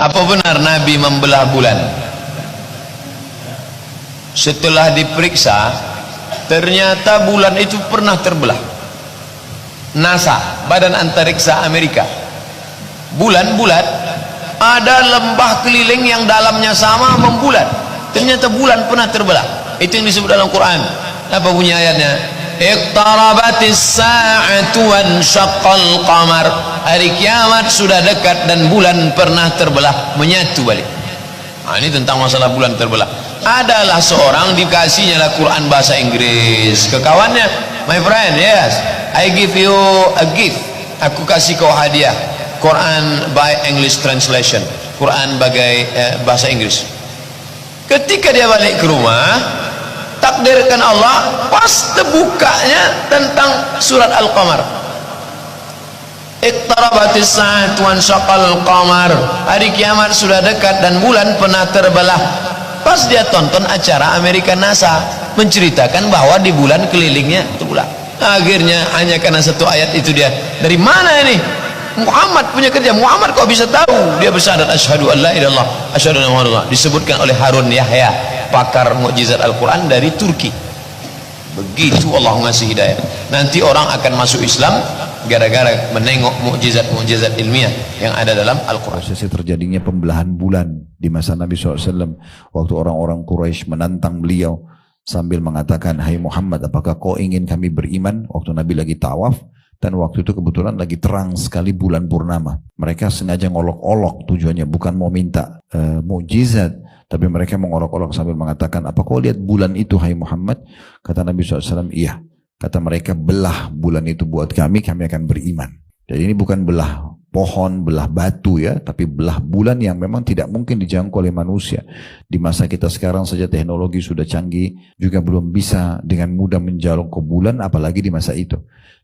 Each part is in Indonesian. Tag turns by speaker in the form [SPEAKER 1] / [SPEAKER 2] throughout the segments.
[SPEAKER 1] Apa benar Nabi membelah bulan? Setelah diperiksa, ternyata bulan itu pernah terbelah. NASA, Badan Antariksa Amerika, bulan bulat, ada lembah keliling yang dalamnya sama membulat. Ternyata bulan pernah terbelah. Itu yang disebut dalam Quran. Apa bunyi ayatnya? Iqtarabatis sa'atu wansyaqqal qamar. Hari kiamat sudah dekat dan bulan pernah terbelah, menyatu balik. Nah, ini tentang masalah bulan terbelah. Adalah seorang dikasihnya lah Quran bahasa Inggris ke kawannya. My friend, yes, I give you a gift. Aku kasih kau hadiah Quran by English translation, Quran bagai bahasa Inggris. Ketika dia balik ke rumah, takdirkan Allah, pas terbukanya tentang surat Al-Qamar. Iqtarabatis sa'atu wansyaqqal qamar. Hari kiamat sudah dekat dan bulan pernah terbelah. Pas dia tonton acara Amerika NASA menceritakan bahwa di bulan kelilingnya terbelah. Akhirnya hanya karena satu ayat itu dia, dari mana ini? Muhammad punya kerja. Muhammad kok bisa tahu? Dia bersyahadat asyhadu an la ilaha illallah asyhadu anna muhammadar rasulullah. Disebutkan oleh Harun Yahya, pakar mukjizat Al-Quran dari Turki. Begitu Allah ngasih hidayah. Nanti orang akan masuk Islam gara-gara menengok mukjizat ilmiah yang ada dalam Al-Quran.
[SPEAKER 2] Prosesi terjadinya pembelahan bulan di masa Nabi SAW, waktu orang-orang Quraisy menantang beliau sambil mengatakan, hai Muhammad, apakah kau ingin kami beriman? Waktu Nabi lagi tawaf, dan waktu itu kebetulan lagi terang sekali bulan purnama. Mereka sengaja ngolok-olok, tujuannya bukan mau minta mukjizat, tapi mereka mengolok-olok sambil mengatakan, apa kau lihat bulan itu hai Muhammad? Kata Nabi SAW, iya. Kata mereka, belah bulan itu buat kami akan beriman. Jadi ini bukan belah pohon, belah batu ya, tapi belah bulan yang memang tidak mungkin dijangkau oleh manusia. Di masa kita sekarang saja teknologi sudah canggih, juga belum bisa dengan mudah menjangkau bulan, apalagi di masa itu.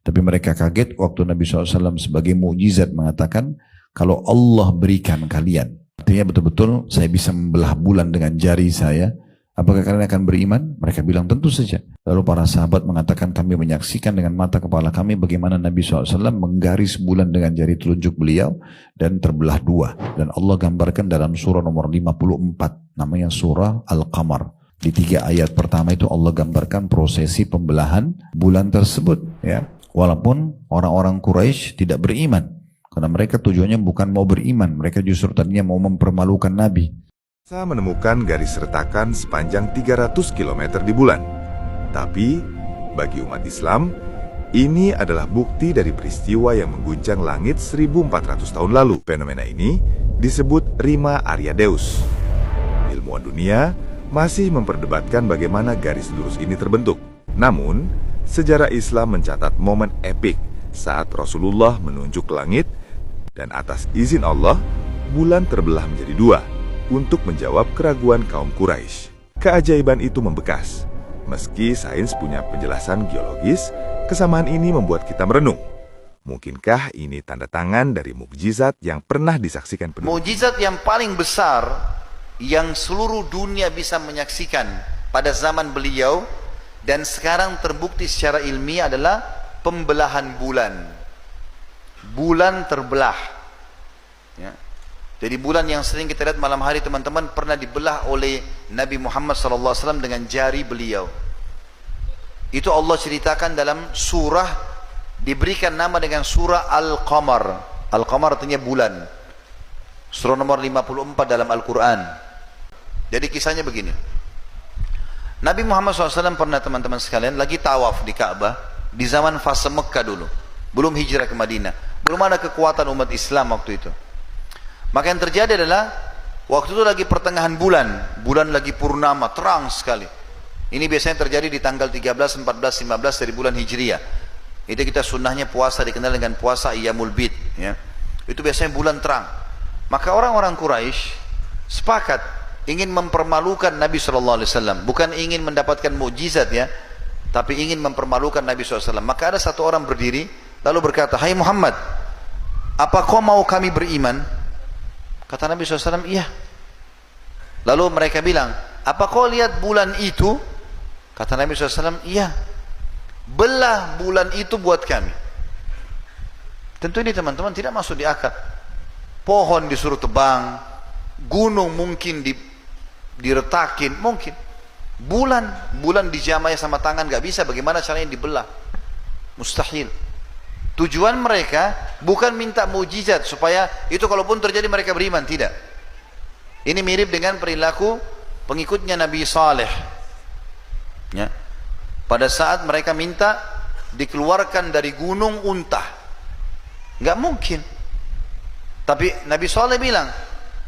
[SPEAKER 2] Tapi mereka kaget waktu Nabi SAW sebagai mukjizat mengatakan, kalau Allah berikan kalian, artinya betul-betul saya bisa membelah bulan dengan jari saya, apakah kalian akan beriman? Mereka bilang tentu saja. Lalu para sahabat mengatakan, kami menyaksikan dengan mata kepala kami bagaimana Nabi SAW menggaris bulan dengan jari telunjuk beliau dan terbelah dua. Dan Allah gambarkan dalam surah nomor 54, namanya surah Al-Qamar. Di 3 ayat pertama itu Allah gambarkan prosesi pembelahan bulan tersebut. Ya, walaupun orang-orang Quraisy tidak beriman, karena mereka tujuannya bukan mau beriman, mereka justru tadinya mau mempermalukan Nabi.
[SPEAKER 3] Saya menemukan garis retakan sepanjang 300 km di bulan. Tapi, bagi umat Islam, ini adalah bukti dari peristiwa yang mengguncang langit 1400 tahun lalu. Fenomena ini disebut Rima Ariadeus. Ilmuwan dunia masih memperdebatkan bagaimana garis lurus ini terbentuk. Namun, sejarah Islam mencatat momen epik saat Rasulullah menunjuk langit dan atas izin Allah, bulan terbelah menjadi dua untuk menjawab keraguan kaum Quraisy. Keajaiban itu membekas. Meski sains punya penjelasan geologis, kesamaan ini membuat kita merenung. Mungkinkah ini tanda tangan dari mukjizat yang pernah disaksikan penduduk?
[SPEAKER 4] Mukjizat yang paling besar yang seluruh dunia bisa menyaksikan pada zaman beliau dan sekarang terbukti secara ilmiah adalah pembelahan bulan. Bulan terbelah. Ya. Jadi bulan yang sering kita lihat malam hari teman-teman pernah dibelah oleh Nabi Muhammad SAW dengan jari beliau. Itu Allah ceritakan dalam surah, diberikan nama dengan surah Al-Qamar. Al-Qamar artinya bulan. Surah nomor 54 dalam Al-Quran. Jadi kisahnya begini. Nabi Muhammad SAW pernah teman-teman sekalian lagi tawaf di Ka'bah di zaman fase Mekah dulu. Belum hijrah ke Madinah. Belum ada kekuatan umat Islam waktu itu. Maka yang terjadi adalah waktu itu lagi pertengahan bulan, bulan lagi purnama, terang sekali. Ini biasanya terjadi di tanggal 13, 14, 15 dari bulan Hijriah. Itu kita sunnahnya puasa dikenal dengan puasa Iyamul Bid. Ya. Itu biasanya bulan terang. Maka orang-orang Quraisy sepakat ingin mempermalukan Nabi SAW. Bukan ingin mendapatkan mukjizat ya, tapi ingin mempermalukan Nabi SAW. Maka ada satu orang berdiri lalu berkata, hai Muhammad, apa kau mau kami beriman? Kata Nabi SAW, iya. Lalu mereka bilang, apa kau lihat bulan itu? Kata Nabi SAW, iya. Belah bulan itu buat kami. Tentu ini teman-teman tidak masuk di akal. Pohon disuruh tebang, gunung mungkin diretakin, mungkin. Bulan dijamai sama tangan nggak bisa, bagaimana caranya dibelah? Mustahil. Tujuan mereka bukan minta mujizat supaya itu kalaupun terjadi mereka beriman, tidak. Ini mirip dengan perilaku pengikutnya Nabi Saleh. Ya. Pada saat mereka minta dikeluarkan dari gunung unta, nggak mungkin. Tapi Nabi Saleh bilang,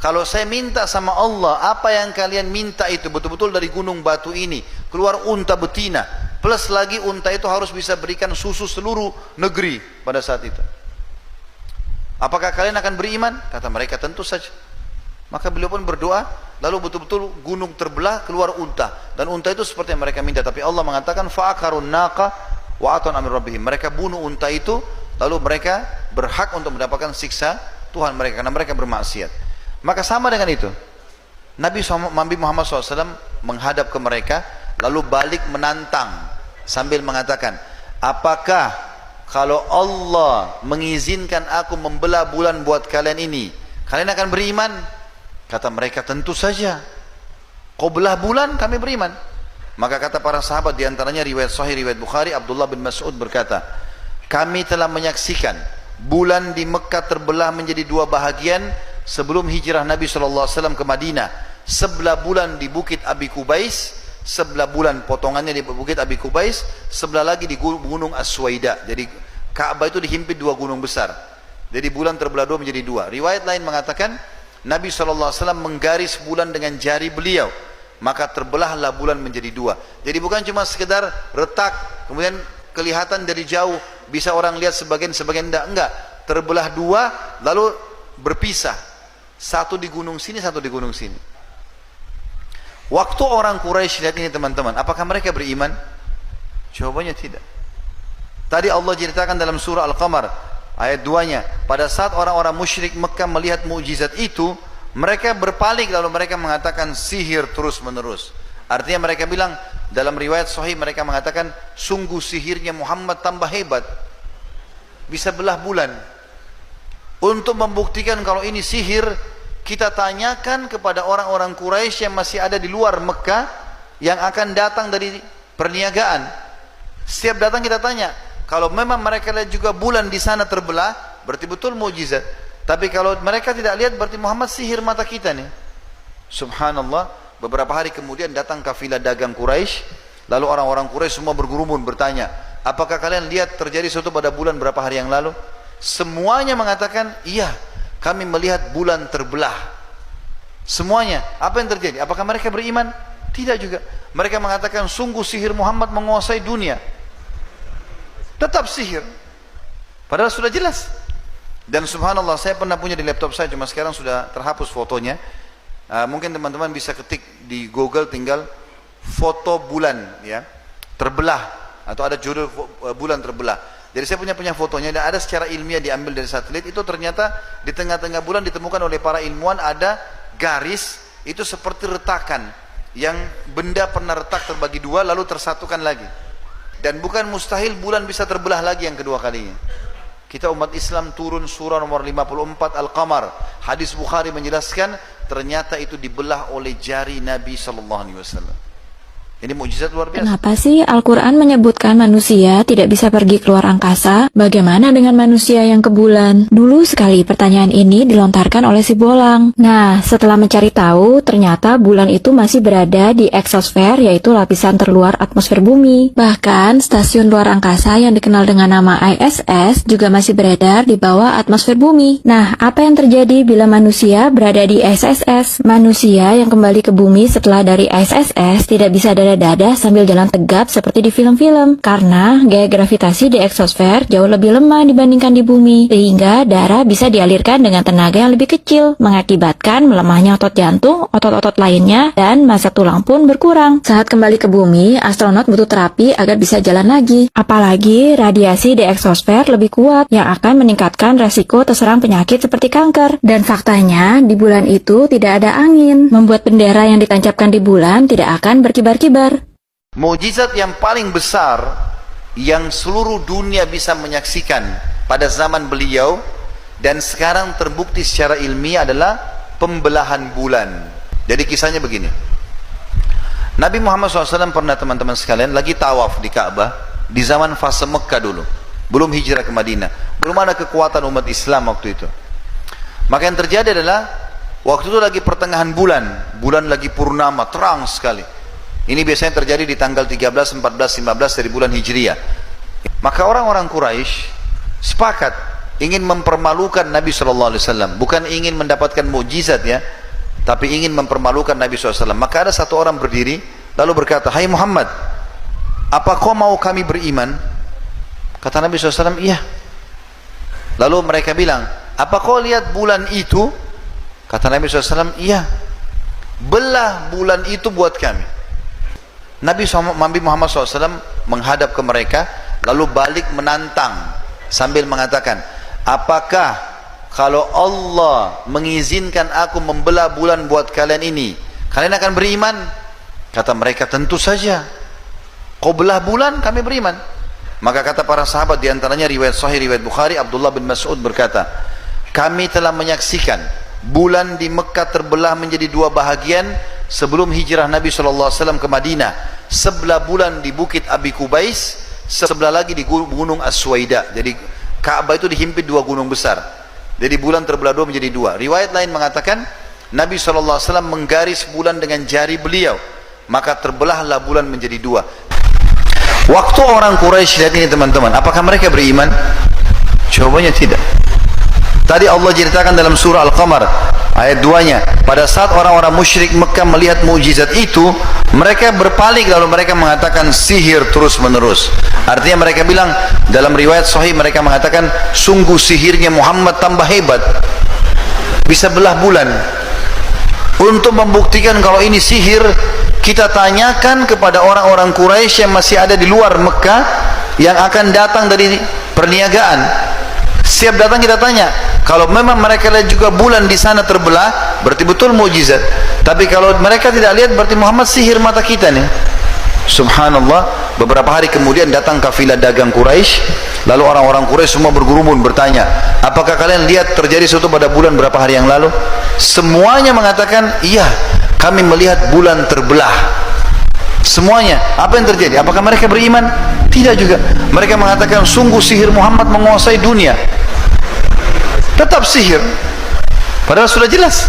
[SPEAKER 4] kalau saya minta sama Allah, apa yang kalian minta itu betul-betul dari gunung batu ini, keluar unta betina, plus lagi unta itu harus bisa berikan susu seluruh negeri pada saat itu. Apakah kalian akan beriman? Kata mereka, tentu saja. Maka beliau pun berdoa, lalu betul-betul gunung terbelah, keluar unta. Dan unta itu seperti yang mereka minta. Tapi Allah mengatakan, fa'akarun naqa wa'atan amir rabbihim. Mereka bunuh unta itu, lalu mereka berhak untuk mendapatkan siksa Tuhan mereka, karena mereka bermaksiat. Maka sama dengan itu, Nabi Muhammad SAW menghadap ke mereka, lalu balik menantang sambil mengatakan, apakah kalau Allah mengizinkan aku membelah bulan buat kalian ini, kalian akan beriman? Kata mereka, tentu saja. Kau belah bulan, kami beriman. Maka kata para sahabat, diantaranya riwayat Sahih, riwayat Bukhari, Abdullah bin Mas'ud berkata, kami telah menyaksikan bulan di Mekah terbelah menjadi dua bahagian sebelum hijrah Nabi SAW ke Madinah. Sebelah bulan di Bukit Abi Kubais, sebelah bulan potongannya di Bukit Abi Kubais, sebelah lagi di Gunung As-Suwaida. Jadi Ka'bah itu dihimpit dua gunung besar. Jadi bulan terbelah dua menjadi dua. Riwayat lain mengatakan Nabi SAW menggaris bulan dengan jari beliau, maka terbelahlah bulan menjadi dua. Jadi bukan cuma sekedar retak, kemudian kelihatan dari jauh, bisa orang lihat sebagian enggak. Terbelah dua, lalu berpisah. Satu di gunung sini, satu di gunung sini. Waktu orang Quraisy lihat ini teman-teman, apakah mereka beriman? Jawabannya tidak. Tadi Allah ceritakan dalam surah Al-Qamar ayat 2-nya, pada saat orang-orang musyrik Mekah melihat mukjizat itu, mereka berpaling lalu mereka mengatakan sihir terus menerus. Artinya mereka bilang, dalam riwayat sahih mereka mengatakan, sungguh sihirnya Muhammad tambah hebat, bisa belah bulan. Untuk membuktikan kalau ini sihir, kita tanyakan kepada orang-orang Quraisy yang masih ada di luar Mekah, yang akan datang dari perniagaan. Setiap datang kita tanya, kalau memang mereka lihat juga bulan di sana terbelah, berarti betul mukjizat. Tapi kalau mereka tidak lihat, berarti Muhammad sihir mata kita nih. Subhanallah, beberapa hari kemudian datang kafilah dagang Quraisy, lalu orang-orang Quraisy semua berkerumun bertanya, apakah kalian lihat terjadi sesuatu pada bulan berapa hari yang lalu? Semuanya mengatakan, iya, kami melihat bulan terbelah. Semuanya. Apa yang terjadi? Apakah mereka beriman? Tidak juga. Mereka mengatakan, sungguh sihir Muhammad menguasai dunia. Tetap sihir. Padahal sudah jelas. Dan subhanallah, saya pernah punya di laptop saya, cuma sekarang sudah terhapus fotonya. Mungkin teman-teman bisa ketik di Google, tinggal foto bulan ya terbelah, atau ada judul bulan terbelah. Jadi saya punya fotonya, dan ada secara ilmiah diambil dari satelit. Itu ternyata di tengah-tengah bulan ditemukan oleh para ilmuwan ada garis, itu seperti retakan, yang benda pernah retak terbagi dua lalu tersatukan lagi. Dan bukan mustahil bulan bisa terbelah lagi yang kedua kalinya. Kita umat Islam turun surah nomor 54 Al-Qamar. Hadis Bukhari menjelaskan ternyata itu dibelah oleh jari Nabi SAW. Ini mukjizat luar biasa.
[SPEAKER 5] Kenapa sih Al-Quran menyebutkan manusia tidak bisa pergi keluar angkasa? Bagaimana dengan manusia yang ke bulan? Dulu sekali pertanyaan ini dilontarkan oleh si Bolang. Nah, setelah mencari tahu, ternyata bulan itu masih berada di eksosfer, yaitu lapisan terluar atmosfer bumi. Bahkan, stasiun luar angkasa yang dikenal dengan nama ISS juga masih beredar di bawah atmosfer bumi. Nah, apa yang terjadi bila manusia berada di ISS? Manusia yang kembali ke bumi setelah dari ISS tidak bisa dada sambil jalan tegap seperti di film-film, karena gaya gravitasi di eksosfer jauh lebih lemah dibandingkan di bumi, sehingga darah bisa dialirkan dengan tenaga yang lebih kecil, mengakibatkan melemahnya otot jantung, otot-otot lainnya, dan massa tulang pun berkurang. Saat kembali ke bumi, astronot butuh terapi agar bisa jalan lagi. Apalagi radiasi di eksosfer lebih kuat, yang akan meningkatkan resiko terserang penyakit seperti kanker. Dan faktanya, di bulan itu tidak ada angin, membuat bendera yang ditancapkan di bulan tidak akan berkibar-kibar.
[SPEAKER 4] Mukjizat yang paling besar yang seluruh dunia bisa menyaksikan pada zaman beliau dan sekarang terbukti secara ilmiah adalah pembelahan bulan. Jadi kisahnya begini. Nabi Muhammad SAW pernah, teman-teman sekalian, lagi tawaf di Ka'bah di zaman fase Mekah dulu, belum hijrah ke Madinah, belum ada kekuatan umat Islam waktu itu. Maka yang terjadi adalah waktu itu lagi pertengahan bulan lagi purnama, terang sekali. Ini biasanya terjadi di tanggal 13, 14, 15 dari bulan Hijriah. Maka orang-orang Quraisy sepakat ingin mempermalukan Nabi SAW, bukan ingin mendapatkan mukjizat ya, tapi ingin mempermalukan Nabi SAW. Maka ada satu orang berdiri lalu berkata, "Hai Muhammad, apa kau mau kami beriman?" Kata Nabi SAW, "Iya." Lalu mereka bilang, "Apa kau lihat bulan itu?" Kata Nabi SAW, "Iya." "Belah bulan itu buat kami." Nabi Muhammad SAW menghadap ke mereka lalu balik menantang sambil mengatakan, "Apakah kalau Allah mengizinkan aku membelah bulan buat kalian ini, kalian akan beriman?" Kata mereka, "Tentu saja. Kau belah bulan, kami beriman." Maka kata para sahabat, diantaranya riwayat Sahih riwayat Bukhari, Abdullah bin Mas'ud berkata, "Kami telah menyaksikan bulan di Mekah terbelah menjadi dua bahagian sebelum hijrah Nabi SAW ke Madinah. Sebelah bulan di Bukit Abi Kubais, sebelah lagi di Gunung As-Suwaida." Jadi Ka'bah itu dihimpit dua gunung besar. Jadi bulan terbelah dua menjadi dua. Riwayat lain mengatakan Nabi SAW menggaris bulan dengan jari beliau, maka terbelahlah bulan menjadi dua. Waktu orang Quraisy lihat ini, teman-teman, apakah mereka beriman? Jawabannya tidak. Tadi Allah ceritakan dalam surah Al-Qamar ayat 2-nya, pada saat orang-orang musyrik Mekah melihat mukjizat itu, mereka berpaling lalu mereka mengatakan sihir terus menerus. Artinya mereka bilang, dalam riwayat sahih mereka mengatakan, sungguh sihirnya Muhammad tambah hebat, bisa belah bulan. Untuk membuktikan kalau ini sihir, kita tanyakan kepada orang-orang Quraisy yang masih ada di luar Mekah yang akan datang dari perniagaan. Siap datang kita tanya, kalau memang mereka lihat juga bulan di sana terbelah, berarti betul mukjizat. Tapi kalau mereka tidak lihat, berarti Muhammad sihir mata kita nih. Subhanallah, beberapa hari kemudian datang kafilah dagang Quraisy, lalu orang-orang Quraisy semua berkerumun bertanya, apakah kalian lihat terjadi sesuatu pada bulan berapa hari yang lalu? Semuanya mengatakan, iya, kami melihat bulan terbelah. Semuanya. Apa yang terjadi? Apakah mereka beriman? Tidak juga. Mereka mengatakan, sungguh sihir Muhammad menguasai dunia. Tetap sihir. Padahal sudah jelas